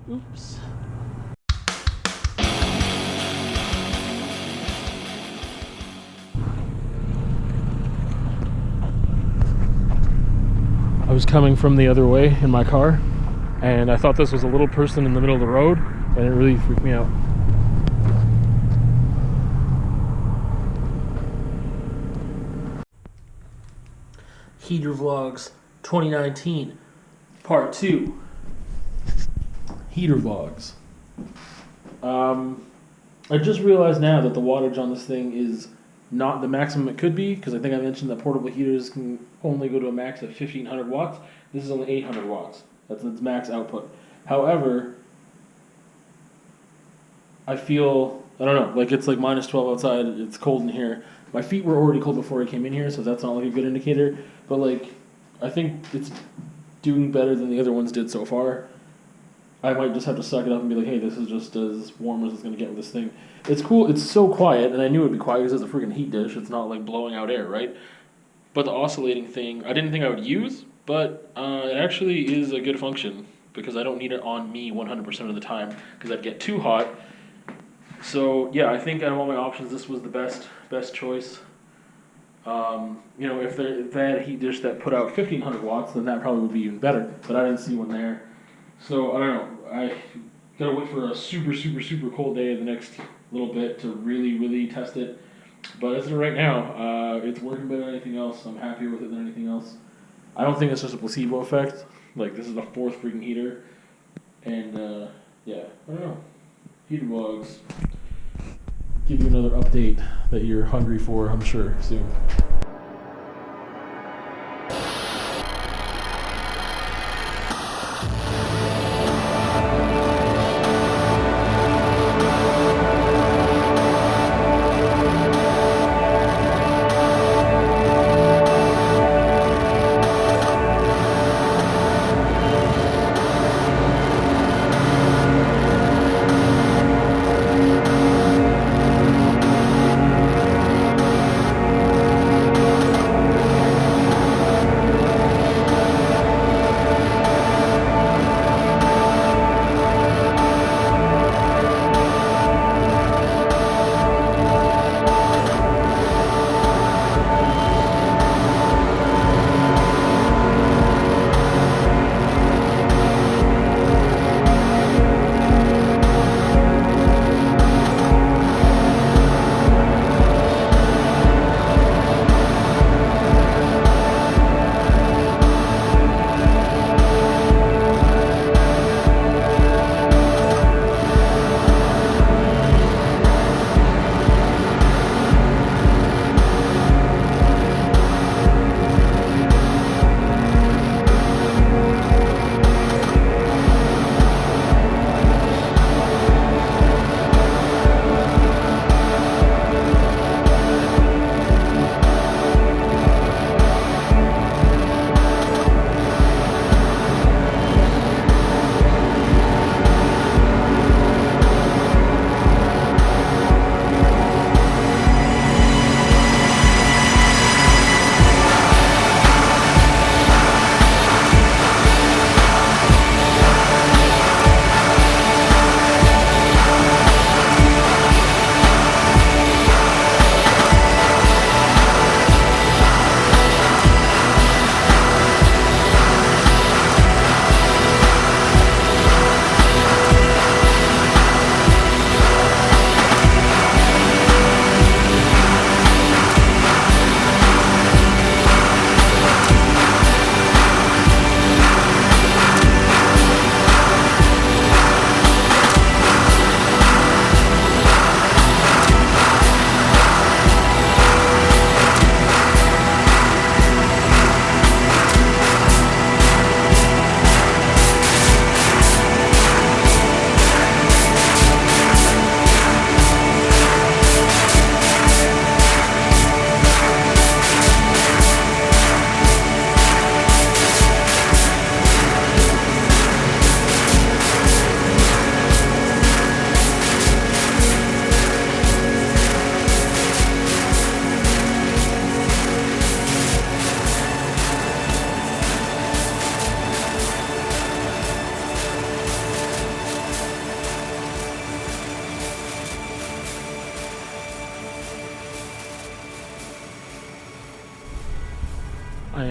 Oops. I was coming from the other way in my car, and I thought this was a little person in the middle of the road, and it really freaked me out. Heater Vlogs 2019, Part 2. Heater Vlogs. I just realized now that the wattage on this thing is not the maximum it could be, because I think I mentioned that portable heaters can only go to a max of 1500 watts. This is only 800 watts. That's its max output. However, I feel, I don't know, like it's like minus 12 outside, it's cold in here. My feet were already cold before I came in here, so that's not like a good indicator. But like, I think it's doing better than the other ones did so far. I might just have to suck it up and be like, hey, this is just as warm as it's going to get with this thing. It's cool, it's so quiet, and I knew it would be quiet because it's a freaking heat dish. It's not like blowing out air, right? But the oscillating thing, I didn't think I would use, but it actually is a good function because I don't need it on me 100% of the time because I'd get too hot. So yeah, I think out of all my options, this was the best choice. You know, if they had a heat dish that put out 1500 watts, then that probably would be even better. But I didn't see one there. So I don't know. I gotta wait for a super cold day the next little bit to really test it. But as of right now, it's working better than anything else. I'm happier with it than anything else. I don't think it's just a placebo effect. Like, this is the fourth freaking heater. And yeah, I don't know. Heater Vlogs. Give you another update that you're hungry for, I'm sure, soon.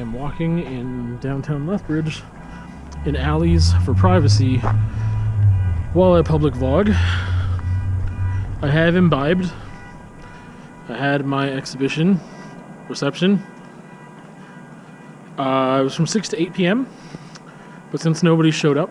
am walking in downtown Lethbridge in alleys for privacy while I public vlog. I have imbibed. I had my exhibition reception. It was from 6 to 8 p.m. But since nobody showed up,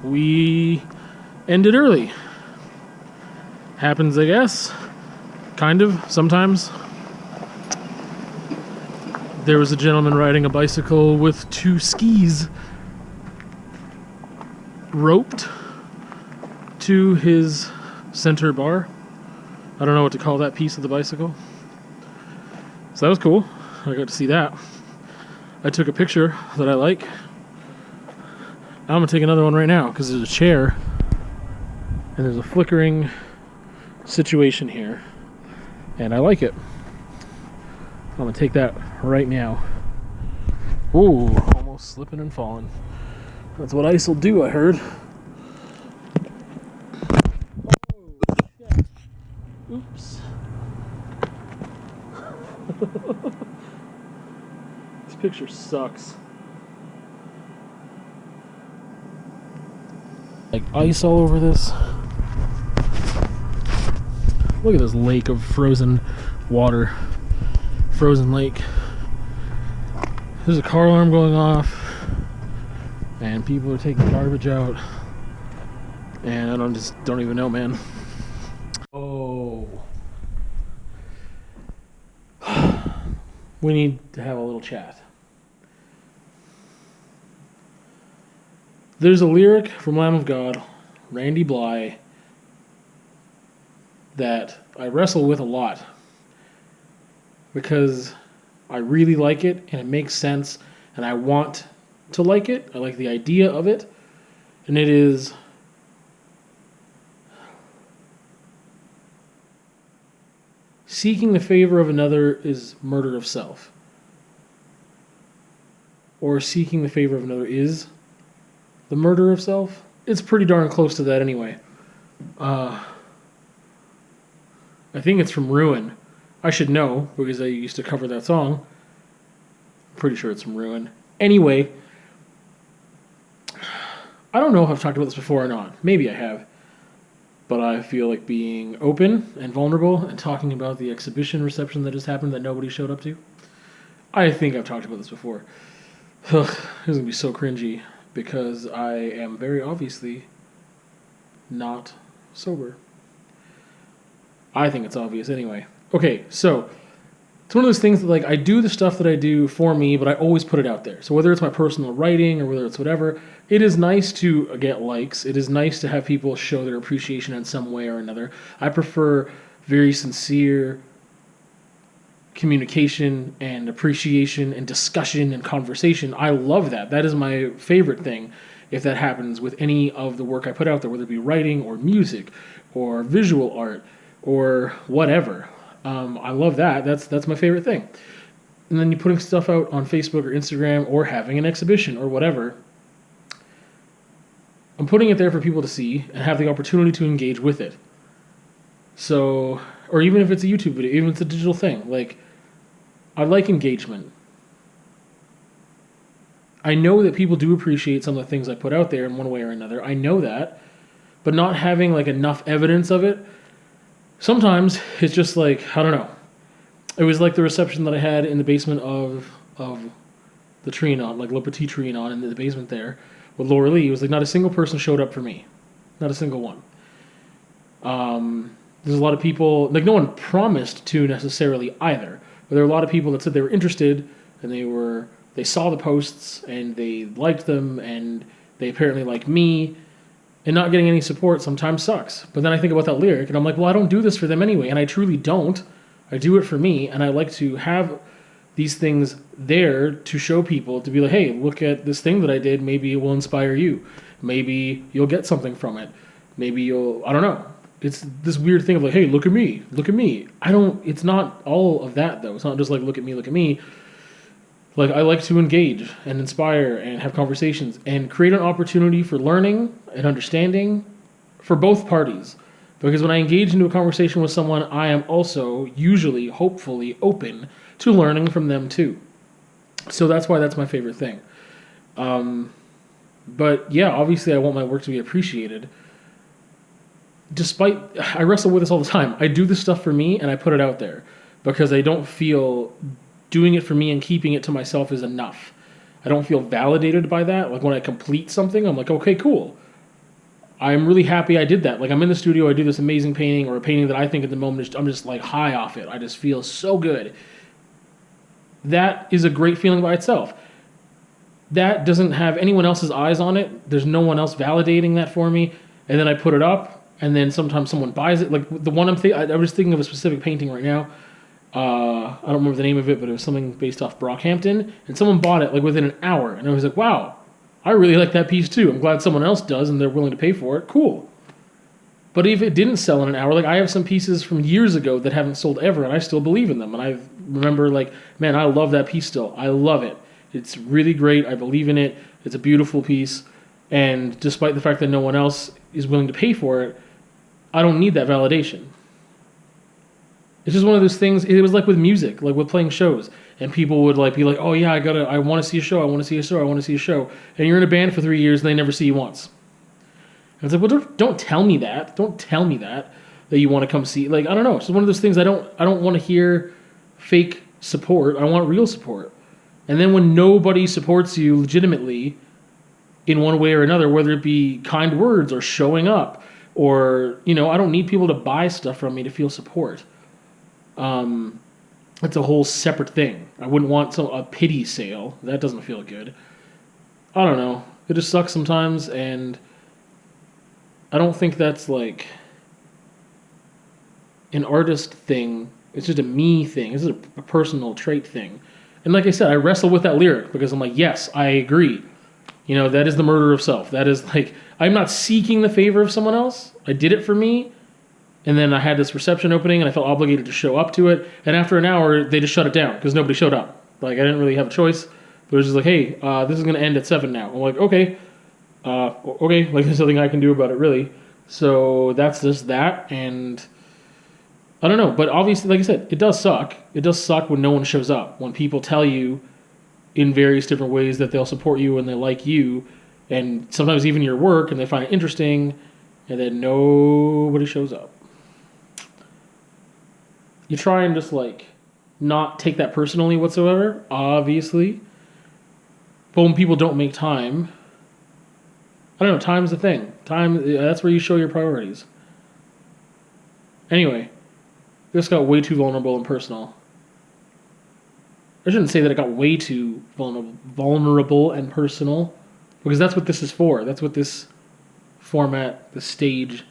we ended early. Happens, I guess. Kind of, sometimes. There was a gentleman riding a bicycle with 2 skis roped to his center bar. I don't know what to call that piece of the bicycle. So that was cool. I got to see that. I took a picture that I like. I'm gonna take another one right now because there's a chair and there's a flickering situation here, and I like it. I'm gonna take that right now. Ooh, almost slipping and falling. That's what ice will do, I heard. Oh, shit. Oops. This picture sucks. Like ice all over this. Look at this lake of frozen water. Frozen lake. There's a car alarm going off. And people are taking garbage out. And I don't even know, man. Oh. We need to have a little chat. There's a lyric from Lamb of God, Randy Blythe, that I wrestle with a lot because I really like it and it makes sense and I want to like it. I like the idea of it. And it is, seeking the favor of another is murder of self. Or seeking the favor of another is the murder of self. It's pretty darn close to that anyway. I think it's from Ruin. I should know because I used to cover that song. Pretty sure it's from Ruin. Anyway, I don't know if I've talked about this before or not. Maybe I have. But I feel like being open and vulnerable and talking about the exhibition reception that just happened that nobody showed up to. I think I've talked about this before. Ugh, this is going to be so cringy because I am very obviously not sober. I think it's obvious anyway. Okay, so it's one of those things that, like, I do the stuff that I do for me, but I always put it out there. So whether it's my personal writing or whether it's whatever, it is nice to get likes. It is nice to have people show their appreciation in some way or another. I prefer very sincere communication and appreciation and discussion and conversation. I love that. That is my favorite thing if that happens with any of the work I put out there, whether it be writing or music or visual art or whatever. I love that. That's my favorite thing. And then you putting stuff out on Facebook or Instagram or having an exhibition or whatever. I'm putting it there for people to see and have the opportunity to engage with it. So, or even if it's a YouTube video, even if it's a digital thing, like, I like engagement. I know that people do appreciate some of the things I put out there in one way or another. I know that. But not having, like, enough evidence of it, sometimes it's just like, I don't know. It was like the reception that I had in the basement of the Trianon, like Le Petit Trianon in the basement there with Laura Lee. It was like not a single person showed up for me. Not a single one. There's a lot of people, like no one promised to necessarily either. But there were a lot of people that said they were interested and they saw the posts and they liked them and they apparently like me. And not getting any support sometimes sucks. But then I think about that lyric and I'm like, well, I don't do this for them anyway. And I truly don't. I do it for me. And I like to have these things there to show people, to be like, hey, look at this thing that I did. Maybe it will inspire you. Maybe you'll get something from it. Maybe I don't know. It's this weird thing of like, hey, look at me. Look at me. It's not all of that though. It's not just like, look at me, look at me. Like, I like to engage and inspire and have conversations and create an opportunity for learning and understanding for both parties. Because when I engage into a conversation with someone, I am also usually, hopefully, open to learning from them too. So that's why that's my favorite thing. But yeah, obviously I want my work to be appreciated. Despite, I wrestle with this all the time. I do this stuff for me and I put it out there because I don't feel doing it for me and keeping it to myself is enough. I don't feel validated by that. Like when I complete something, I'm like, okay, cool. I'm really happy I did that. Like I'm in the studio, I do this amazing painting or a painting that I think at the moment, I'm just like high off it. I just feel so good. That is a great feeling by itself. That doesn't have anyone else's eyes on it. There's no one else validating that for me. And then I put it up, and then sometimes someone buys it. Like the one I was thinking of a specific painting right now. I don't remember the name of it, but it was something based off Brockhampton, and someone bought it like within an hour, and I was like, wow, I really like that piece too. I'm glad someone else does, and they're willing to pay for it. Cool. But if it didn't sell in an hour, like I have some pieces from years ago that haven't sold ever, and I still believe in them, and I remember like, man, I love that piece still. I love it. It's really great. I believe in it. It's a beautiful piece, and despite the fact that no one else is willing to pay for it, I don't need that validation. It's just one of those things. It was like with music, like with playing shows, and people would like be like, "Oh yeah, I want to see a show. I want to see a show. I want to see a show." And you're in a band for 3 years, and they never see you once. And it's like, well, don't tell me that. Don't tell me that you want to come see. Like I don't know. It's just one of those things. I don't want to hear fake support. I want real support. And then when nobody supports you legitimately, in one way or another, whether it be kind words or showing up, or I don't need people to buy stuff from me to feel support. It's a whole separate thing. I wouldn't want a pity sale. That doesn't feel good. I don't know. It just sucks sometimes, and I don't think that's like an artist thing. It's just a me thing. It's just a personal trait thing. And like I said, I wrestle with that lyric because I'm like, yes, I agree. That is the murder of self. That is like, I'm not seeking the favor of someone else. I did it for me. And then I had this reception opening, and I felt obligated to show up to it. And after an hour, they just shut it down because nobody showed up. Like, I didn't really have a choice. But it was just like, hey, this is going to end at 7 now. I'm like, okay. Okay. Like, there's nothing I can do about it, really. So that's just that. And I don't know. But obviously, like I said, it does suck. It does suck when no one shows up. When people tell you in various different ways that they'll support you and they like you. And sometimes even your work, and they find it interesting. And then nobody shows up. You try and just like not take that personally whatsoever, obviously. But when people don't make time, I don't know, time's the thing. Time, that's where you show your priorities. Anyway, this got way too vulnerable and personal. I shouldn't say that it got way too vulnerable and personal, because that's what this is for. That's what this format, the stage,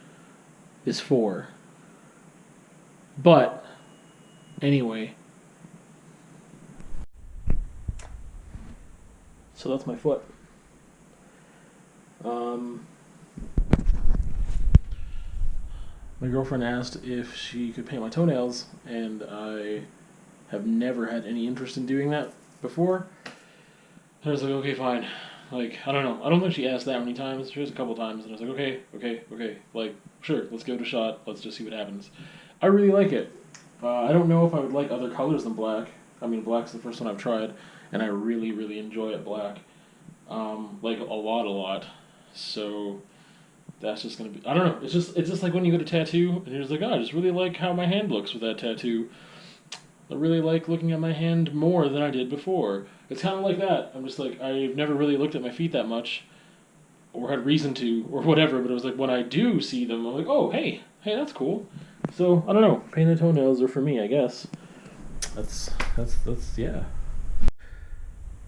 is for. But anyway, so that's my foot. My girlfriend asked if she could paint my toenails, and I have never had any interest in doing that before. I was like, okay, fine. Like, I don't know. I don't think she asked that many times. She was a couple times, and I was like, okay. Like, sure, let's give it a shot. Let's just see what happens. I really like it. I don't know if I would like other colors than black. I mean, black's the first one I've tried, and I really, really enjoy it black. Like, a lot. So that's just gonna be, I don't know. It's just like when you get a tattoo, and you're just like, oh, I just really like how my hand looks with that tattoo. I really like looking at my hand more than I did before. It's kind of like that. I'm just like, I've never really looked at my feet that much, or had reason to, or whatever, but it was like, when I do see them, I'm like, oh, hey, that's cool. So, I don't know. Painted toenails are for me, I guess. That's yeah.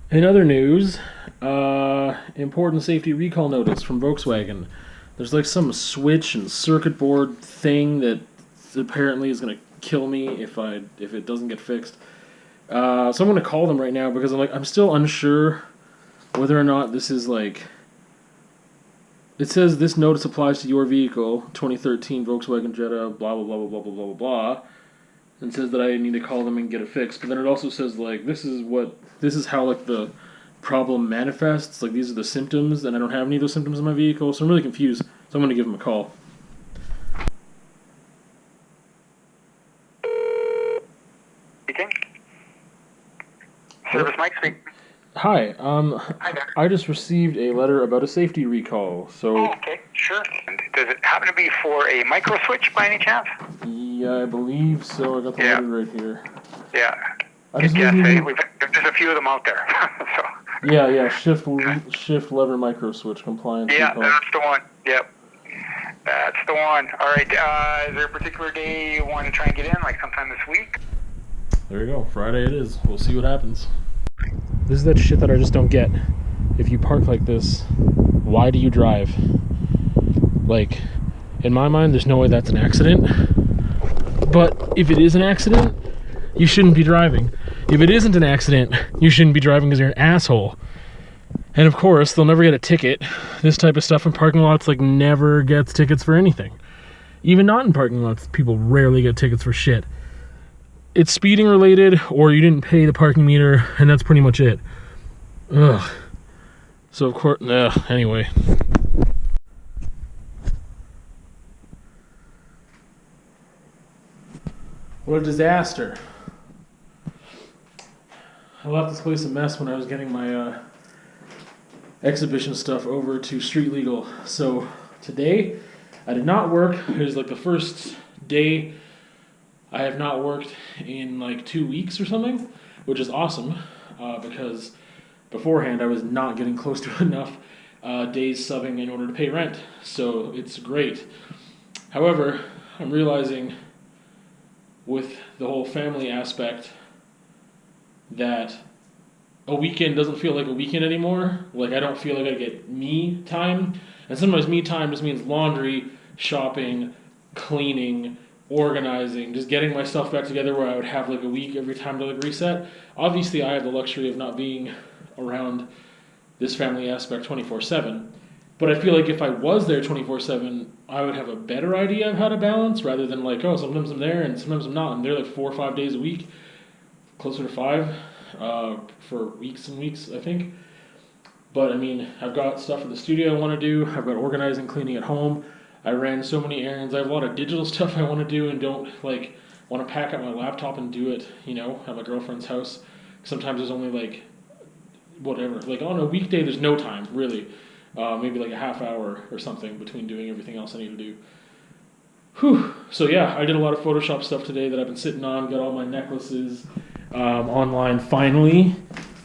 In other news, important safety recall notice from Volkswagen. There's like some switch and circuit board thing that apparently is going to kill me if it doesn't get fixed. So I'm going to call them right now because I'm still unsure whether or not this is like, it says this notice applies to your vehicle, 2013 Volkswagen Jetta, blah, blah, blah, blah, blah, blah, blah, blah, and says that I need to call them and get it fixed. But then it also says, like, this is how, like, the problem manifests. Like, these are the symptoms, and I don't have any of those symptoms in my vehicle, so I'm really confused. So I'm going to give them a call. Speaking. Hi. Hi there. I just received a letter about a safety recall. Oh, So, okay, sure. And does it happen to be for a micro switch by any chance? yeah, I believe so. I got the Yeah. letter right here. Yeah. I just Yes, wasn't even. there's a few of them out there. So, Yeah. Shift lever micro switch compliance yeah, recall. that's the one. Yep. That's the one. All right. Is there a particular day you want to try and get in, like sometime this week? There you go. Friday it is. We'll see what happens. This is that shit that I just don't get. If you park like this, why do you drive? Like, in my mind, there's no way that's an accident. But if it is an accident, you shouldn't be driving. If it isn't an accident, you shouldn't be driving because you're an asshole. And of course, they'll never get a ticket. This type of stuff in parking lots, like, never gets tickets for anything. Even not in parking lots, people rarely get tickets for shit. It's speeding related, or you didn't pay the parking meter, and that's pretty much it. Ugh. So of course, anyway. What a disaster. I left this place a mess when I was getting my exhibition stuff over to Street Legal. So today, I did not work. It was like the first day I have not worked in like 2 weeks or something, which is awesome because beforehand I was not getting close to enough days subbing in order to pay rent. So it's great. However, I'm realizing with the whole family aspect that a weekend doesn't feel like a weekend anymore. Like, I don't feel like I get me time. And sometimes me time just means laundry, shopping, cleaning, organizing, just getting my stuff back together where I would have like a week every time to like reset. Obviously, I have the luxury of not being around this family aspect 24/7. But I feel like if I was there 24/7, I would have a better idea of how to balance rather than like, oh, sometimes I'm there and sometimes I'm not. I'm there like 4 or 5 days a week, closer to 5 for weeks and weeks, I think. But I mean, I've got stuff at the studio I want to do. I've got organizing, cleaning at home. I ran so many errands. I have a lot of digital stuff I want to do and don't like want to pack up my laptop and do it, at my girlfriend's house. Sometimes there's only like whatever. Like on a weekday, there's no time really. Maybe like a half hour or something between doing everything else I need to do. Whew. So yeah, I did a lot of Photoshop stuff today that I've been sitting on. Got all my necklaces online finally.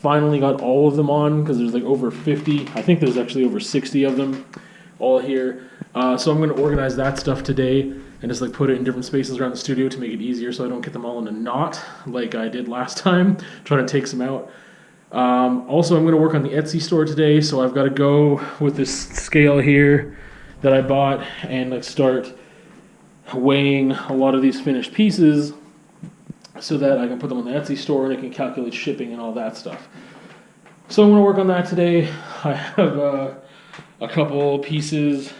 Finally got all of them on because there's like over 50. I think there's actually over 60 of them all here. So I'm going to organize that stuff today and just like put it in different spaces around the studio to make it easier so I don't get them all in a knot like I did last time, trying to take some out. Also, I'm going to work on the Etsy store today, so I've got to go with this scale here that I bought and like start weighing a lot of these finished pieces so that I can put them on the Etsy store and it can calculate shipping and all that stuff. So I'm going to work on that today. I have a couple pieces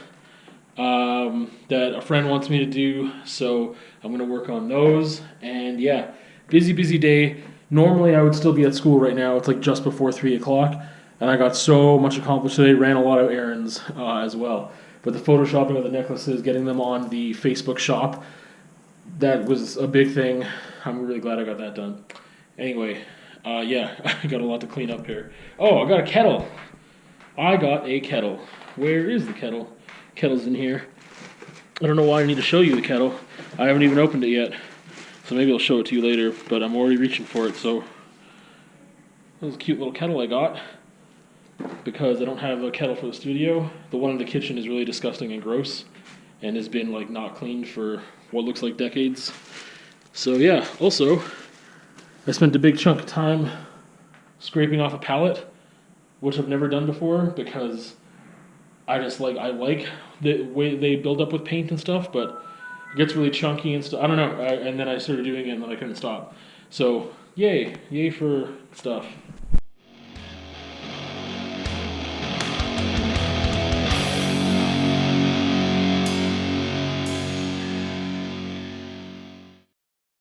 that a friend wants me to do, so I'm going to work on those. And yeah, busy day. Normally, I would still be at school right now. It's like just before 3 o'clock, and I got so much accomplished today. Ran a lot of errands as well. But the photoshopping of the necklaces, getting them on the Facebook shop, that was a big thing. I'm really glad I got that done. Anyway, yeah, I got a lot to clean up here. Oh, I got a kettle. I got a kettle. Where is the kettle? Kettle's in here. I don't know why I need to show you the kettle. I haven't even opened it yet. So maybe I'll show it to you later, but I'm already reaching for it, so. This is a cute little kettle I got, because I don't have a kettle for the studio. The one in the kitchen is really disgusting and gross, and has been like not cleaned for what looks like decades. So yeah, also, I spent a big chunk of time scraping off a palette, which I've never done before, because I like the way they build up with paint and stuff, but it gets really chunky and stuff. I don't know. And then I started doing it and then I couldn't stop. So, yay for stuff.